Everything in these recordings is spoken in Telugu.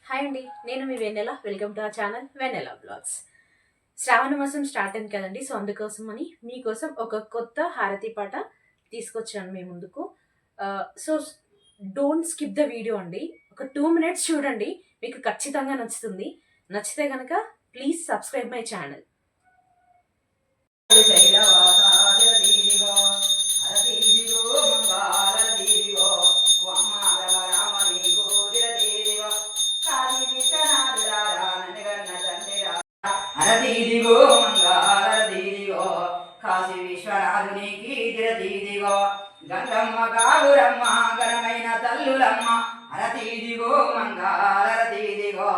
హాయ్ అండి, నేను మీ Vennela. Welcome to our channel Vennela blogs. Shravana మాసం స్టార్ట్ అయింది కదండి. సో అందుకోసం అని మీకోసం ఒక కొత్త హారతి పాట తీసుకొచ్చాను మీ ముందుకు. So don't skip the video అండి. ఒక 2 minutes చూడండి, మీకు ఖచ్చితంగా నచ్చుతుంది. నచ్చితే కనుక ప్లీజ్ సబ్స్క్రైబ్ మై ఛానల్. హరతీదిగో మంగళరతీదిగో కాశీ విశ్వనాథునికి దిరతీదిగో గంగమ్మ కావురమ్మ ఘనమైన తల్లులమ్మ హరతీదిగో మంగళరతీదిగో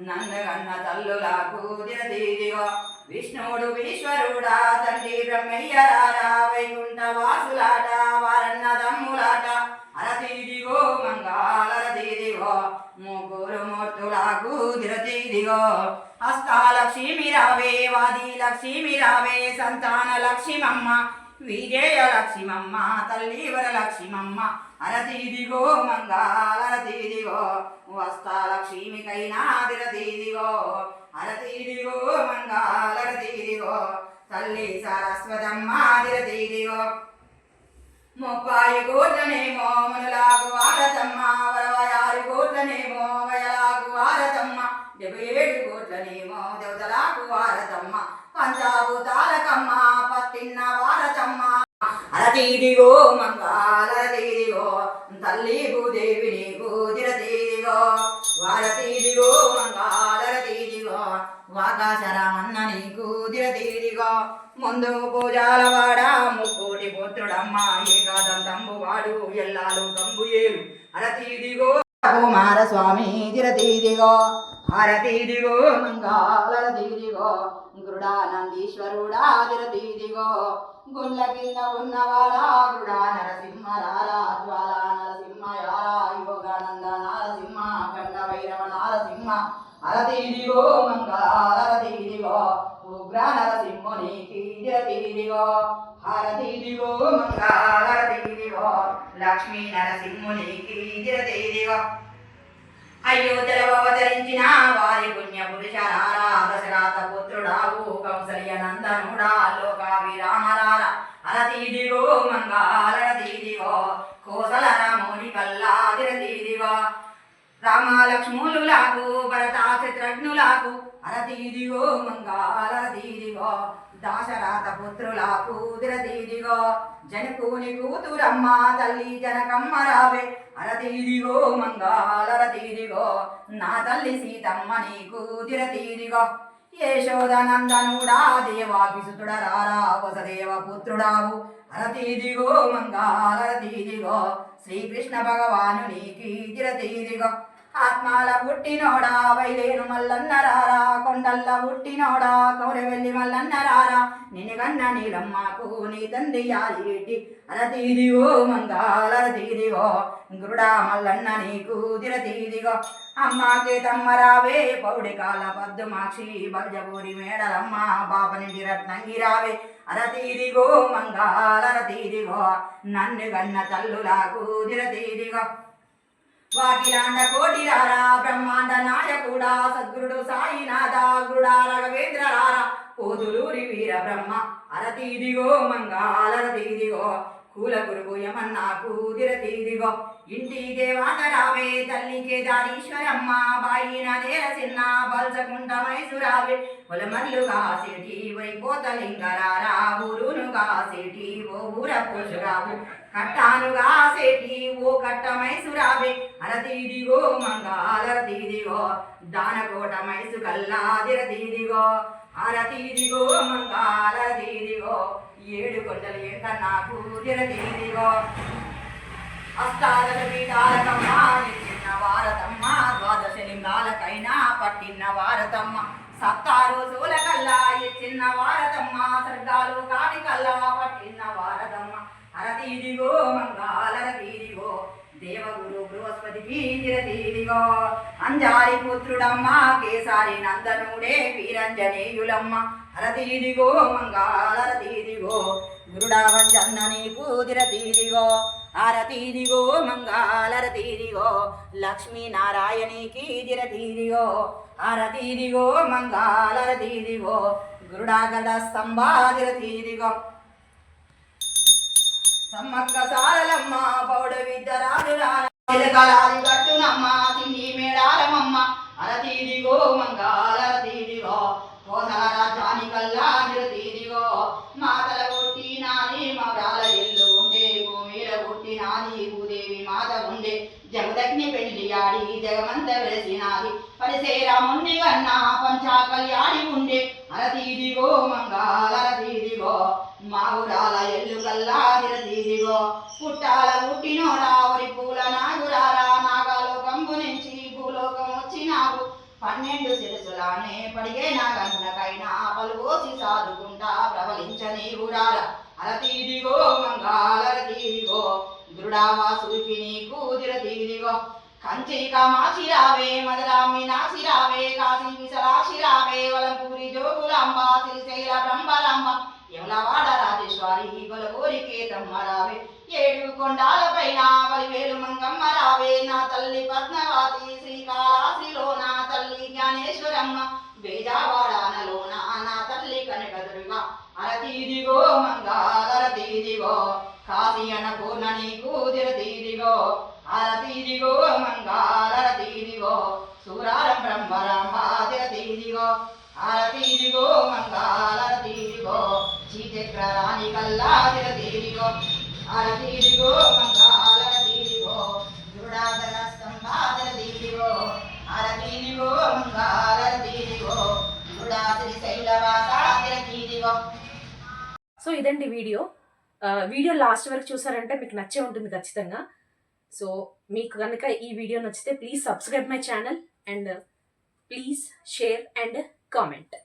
నందగన్న తల్లులకు దిరతీదిగో విష్ణుడు ఈశ్వరుడా తండ్రి బ్రహ్మయ్యరారా వైకుంఠ వాసులాట వారన్న దమ్ములాట హరతీదిగో మంగళరతీదిగో ముగ్గురు మూర్తులకు దిరతీదిగో హస్తాలక్ష్మి రావే వాది లక్ష్మి రావే సంతాన లక్ష్మమ్మ విజయ లక్ష్మమ్మ తల్లి వర లక్ష్మమ్మ అరతీదిగో మంగళరతీదిగో వస్తాలక్ష్మికైనా దిరతీదిగో అరతీదిగో మంగళరతీదిగో తల్లి సరస్వతమ్మ దిరతీదిగో 30 కోట్లనేమో మనులకు వారతమ్మ 26 కోట్లనేమో వయలకు వారతమ్మ 77 కోట్లనేమో దేవతలకు వారతమ్మ పంచాభూతాలకమ్మ పట్టిన్న వారతమ్మ అరతీదిగో మంగళరతీదిగో తల్లి భూదేవి నీకు దిరతీదిగో వారతీదిగో మంగళరతీదిగో వాకాశరామన్న నీకు దిరతీదిగో ముందు పూజాల వాడ ముక్కోటి పుత్రుడమ్మ ఏకాదంతంబు వాడు ఎల్లాలు తంబు ఏలు అరతీదిగో కుమార స్వామి దిరతీదిగో హరతీదిగో మంగళరతీదిగో గృడానందీశ్వరుడా దిరతీదిగో గుళ్ళ కింద ఉన్నవాడా గృడా నరసింహరారా జ్వాలా నరసింహయారా యోగానంద నారసింహ కండ వైరవ నారసింహ అరతీదిగో మంగళరతీదిగో ఉగ్ర నరసింహునికి దిరతీదిగో హరతీదిగో మంగళరతీదిగో లక్ష్మీ నరసింహునికి దిరతీదిగో అయోధ్యలో అవతరించిన వారి పుణ్య పురుషరారా దశరథ పుత్రుడావు కౌసల్య నందనుడా లోకాభిరామరార అరతీదిగో మంగళరతీదిగో కోసల రాముని కల్లా దిరతీదిగో రామలక్ష్ములకు భరత చిత్రజ్ఞులకు అరతీదిగో మంగళరతీదిగో దాశరథ పుత్రులకు దిరతీదిగో జనకుని కూతురమ్మ తల్లి జనకమ్మ రావే అరతీదిగో మంగళరతీదిగో నా తల్లి సీతమ్మ నీకు దిరతీదిగో యశోదనందనుడా దేవాభిసుతుడరారా వసదేవ పుత్రుడావు అరతీదిగో మంగళరతీదిగో శ్రీకృష్ణ భగవానునికి దిరతీదిగో ఆత్మాల పుట్టినోడా వైలేను మల్లన్నరారా కొండల్ల పుట్టినోడా కౌరవెల్లి మల్లన్నరారా నిన్నుగన్న నీలమ్మకు నీ తండ్రి యాలిటి అరతీదిగో మంగళరతీదిగో గురుడా మల్లన్న నీకు దిరతీదిగో అమ్మకే తమ్మరావే పౌడి కాల పద్దుమాక్షి బల్జపూరి మేడలమ్మ బాపనింటి రత్నంగి రావే అరతీదిగో మంగళరతీదిగో నన్ను గన్న తల్లులకు దిరతీదిగో వాకిలాండ కోటిరారా బ్రహ్మాండ నాయకుడా సద్గురుడు సాయినాథ గురుడా రఘవేంద్ర రారా పోదులూరి వీర బ్రహ్మ అరతీదిగో మంగళరతీదిగో కూల గురువు యమన్నాకు దిరతీదిగో ఇంటి దేవాత రావే తల్లి కేదారీశ్వరమ్మ బాయిన నేరసిన్న బల్సకుంట మైసురావే పొలమల్లుగా సేటి వైపోతలింగరారా ఊరునుగా సేటి ఓ ఊర పోషురావు కట్టానుగా సేటి ఓ కట్ట మైసురావే అరతీదిగో మంగళరతీదిగో దానకోట మైసు కల్లా దిరతీదిగో అరతీదిగో మంగళరతీదిగో 7 కొండలు ఎంట నాకు దిరతీదిగో అష్టాదశ పీఠాలకమ్మ నిన్న వారతమ్మ ద్వాదశ లింగాలకైనా పట్టిన వారతమ్మ సత్తారు సూలకల్లా ఎచ్చిన వారతమ్మ సర్గాలు కాని కల్లా పట్టిన వారతమ్మ అరతీదిగో మంగళరతీదిగో దేవగురు బృహస్పతికి దిరతీదిగో అంజారి పుత్రుడమ్మ కేసారి నందనుడే వీరంజనేయులమ్మ అరతీదిగో మంగళరతీదిగో గురుడా వంజన్న నీకు దిరతీదిగో ఆరతీదిగో మంగాళరతీదిగో లక్ష్మీనారాయణికి దిరతీదిగో ఆరతీదిగో మంగాళరతీదిగో గురుడాగడ స్తంభాదిరతీదిగో సమ్మక్క సారలమ్మ పౌడ విద్యరాజురాలి కట్టునమ్మ తిండి మేడారమమ్మ అరతీదిగో మంగాళరతీదిగో కోసల రాజానికల్లా దిరతీదిగో మాతల కొట్టినాది మౌరాల ఇల్లు ఉండే భూమిల కొట్టినాది భూదేవి మాత ఉండే జగదగ్ని పెళ్లి ఆడి జగమంత వెలిసినాది పరిసేరాముని గన్న పంచా కళ్యాణి ఉండే అరతీదిగో మంగాళరతీదిగో మావురాల ఎల్లు కల్లా దిరతీదిగో పుట్టాల పుట్టినోడా ఒరి పూల నాగురారా నాగాలోకంబు నుంచి భూలోకం వచ్చినావు 12 శిరసులానే పడిగే నాగన్నకైనా పలుగోసి సాదుకుంటా ప్రబలించని ఊరాల అరతీదిగో మంగాళరతీదిగో దృఢావాసుకి నీకు దిరతీదిగో కంచి కామాక్షిరావే మదరామి నాశిరావే కాశీ విశలాశిరావే వలంపూరి జోగులాంబ శ్రీశైల బ్రహ్మలాంబ యమలవాడ రాజేశ్వరి గొలగోరికే తమ్మరావే 7 కొండాలపైన వలివేలు మంగమ్మ రావే నా తల్లి పద్మవాతి శ్రీకాళహస్తిలో నా తల్లి జ్ఞానేశ్వరమ్మ బేజావాడానలోన నా తల్లి కనకదుర్గా అరతీదిగో మంగాళరతీదిగో కాశీ అన్నపూర్ణ నీకు దిరతీదిగో అరతీదిగో మంగాళరతీదిగో సూరారం బ్రహ్మరాంబ దిరతీదిగో అరతీదిగో మంగాళరతీదిగో శ్రీచక్ర రాణి కల్లా దిరతీదిగో అరతీదిగో మంగాళరతీదిగో గురుడాధర స్తంభాదిరతీదిగో అరతీదిగో మంగాళరతీదిగో గురుడా శ్రీశైలవాస దిరతీదిగో. సో ఇదండి వీడియో. వీడియో లాస్ట్ వరకు చూసారంటే మీకు నచ్చే ఉంటుంది ఖచ్చితంగా. సో మీకు కనుక ఈ వీడియో నచ్చితే please subscribe my channel and please share and comment.